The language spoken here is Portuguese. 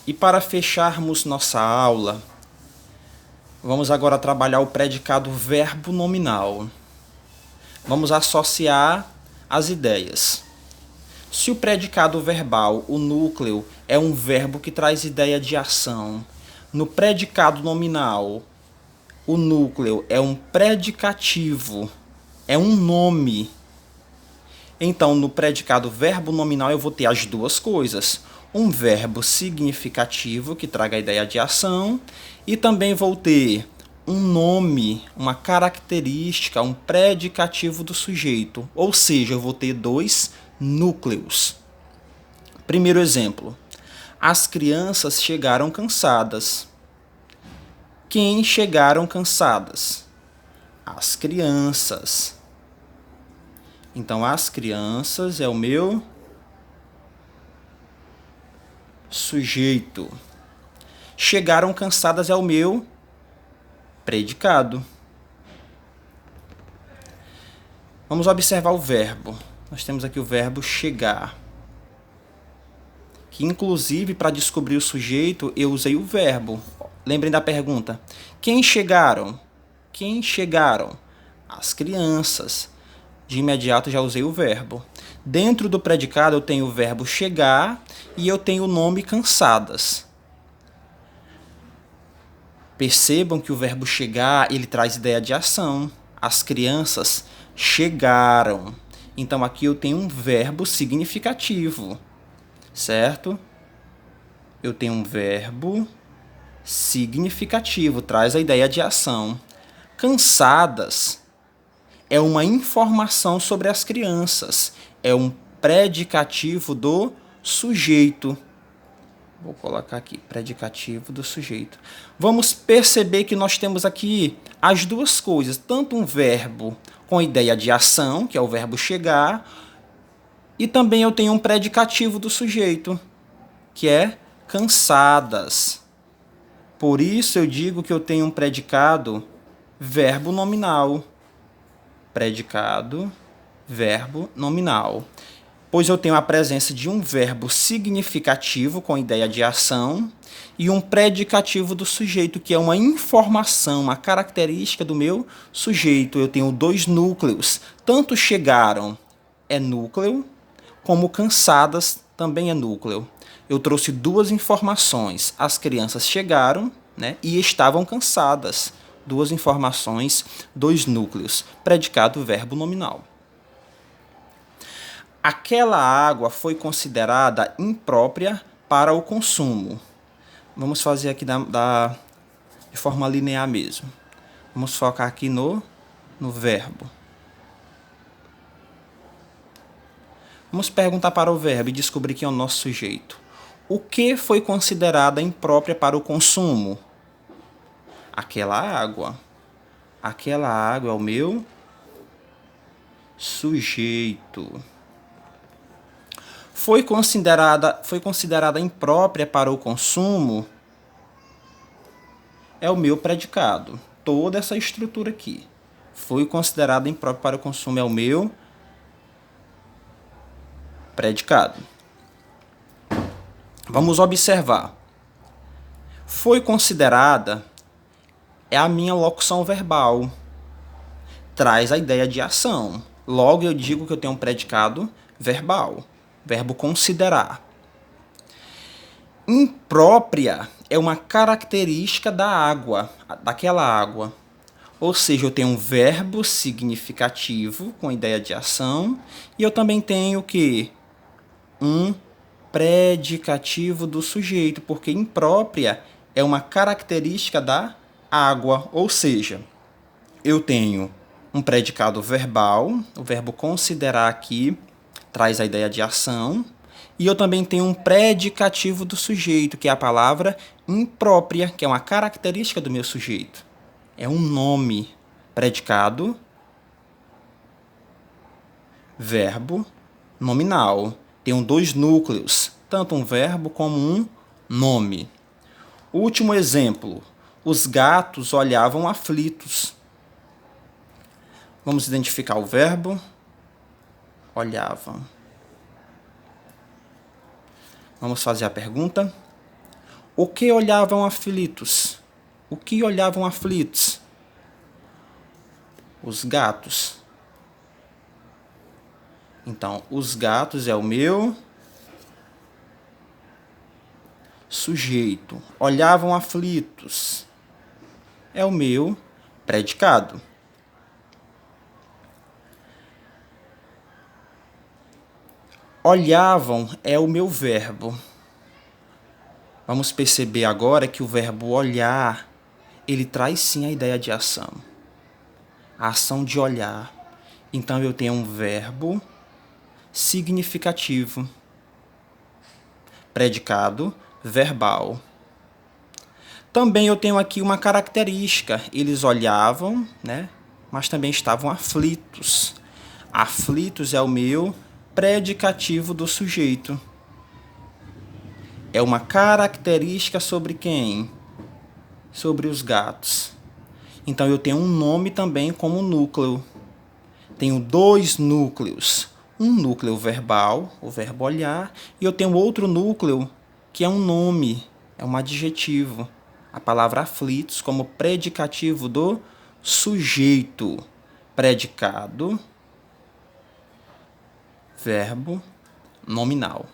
E para fecharmos nossa aula, vamos agora trabalhar o predicado verbo nominal. Vamos associar as ideias. Se o predicado verbal, o núcleo, é um verbo que traz ideia de ação, no predicado nominal, o núcleo é um predicativo, é um nome. Então, no predicado verbo nominal, eu vou ter as duas coisas. Um verbo significativo, que traga a ideia de ação, e também vou ter um nome, uma característica, um predicativo do sujeito. Ou seja, eu vou ter dois núcleos. Primeiro exemplo. As crianças chegaram cansadas. Quem chegaram cansadas? As crianças. Então, as crianças é o meu sujeito. Chegaram cansadas é o meu predicado. Vamos observar o verbo. Nós temos aqui o verbo chegar. Que, inclusive, para descobrir o sujeito, eu usei o verbo. Lembrem da pergunta. Quem chegaram? Quem chegaram? As crianças. De imediato já usei o verbo. Dentro do predicado eu tenho o verbo chegar e eu tenho o nome cansadas. Percebam que o verbo chegar, ele traz ideia de ação. As crianças chegaram. Então aqui eu tenho um verbo significativo, certo? Eu tenho um verbo significativo, traz a ideia de ação. Cansadas é uma informação sobre as crianças. É um predicativo do sujeito. Vou colocar aqui, predicativo do sujeito. Vamos perceber que nós temos aqui as duas coisas. Tanto um verbo com ideia de ação, que é o verbo chegar, e também eu tenho um predicativo do sujeito, que é cansadas. Por isso eu digo que eu tenho um predicado verbo nominal. Predicado, verbo nominal. Pois eu tenho a presença de um verbo significativo com ideia de ação e um predicativo do sujeito, que é uma informação, uma característica do meu sujeito. Eu tenho dois núcleos. Tanto chegaram é núcleo, como cansadas também é núcleo. Eu trouxe duas informações. As crianças chegaram, né, e estavam cansadas. Duas informações, dois núcleos. Predicado verbo nominal. Aquela água foi considerada imprópria para o consumo. Vamos fazer aqui de forma linear mesmo. Vamos focar aqui no verbo. Vamos perguntar para o verbo e descobrir quem é o nosso sujeito. O que foi considerada imprópria para o consumo? Aquela água. Aquela água é o meu sujeito. Foi considerada imprópria para o consumo é o meu predicado. Toda essa estrutura aqui. Foi considerada imprópria para o consumo é o meu predicado. Vamos observar. Foi considerada é a minha locução verbal. Traz a ideia de ação. Logo eu digo que eu tenho um predicado verbal. Verbo considerar. Imprópria é uma característica da água, daquela água. Ou seja, eu tenho um verbo significativo com ideia de ação e eu também tenho o quê? Um predicativo do sujeito, porque imprópria é uma característica da água. Ou seja, eu tenho um predicado verbal, o verbo considerar aqui traz a ideia de ação, e eu também tenho um predicativo do sujeito, que é a palavra imprópria, que é uma característica do meu sujeito. É um nome. Predicado, verbo, nominal. Tenho dois núcleos, tanto um verbo como um nome. Último exemplo. Os gatos olhavam aflitos. Vamos identificar o verbo. Olhavam. Vamos fazer a pergunta. O que olhavam aflitos? O que olhavam aflitos? Os gatos. Então, os gatos é o meu sujeito. Olhavam aflitos é o meu predicado. Olhavam é o meu verbo. Vamos perceber agora que o verbo olhar, ele traz sim a ideia de ação. A ação de olhar. Então eu tenho um verbo significativo. Predicado verbal. Também eu tenho aqui uma característica. Eles olhavam, né? Mas também estavam aflitos. Aflitos é o meu predicativo do sujeito. É uma característica sobre quem? Sobre os gatos. Então eu tenho um nome também como núcleo. Tenho dois núcleos. Um núcleo verbal, o verbo olhar, e eu tenho outro núcleo que é um nome, é um adjetivo. A palavra aflitos como predicativo do sujeito. Predicado, verbo nominal.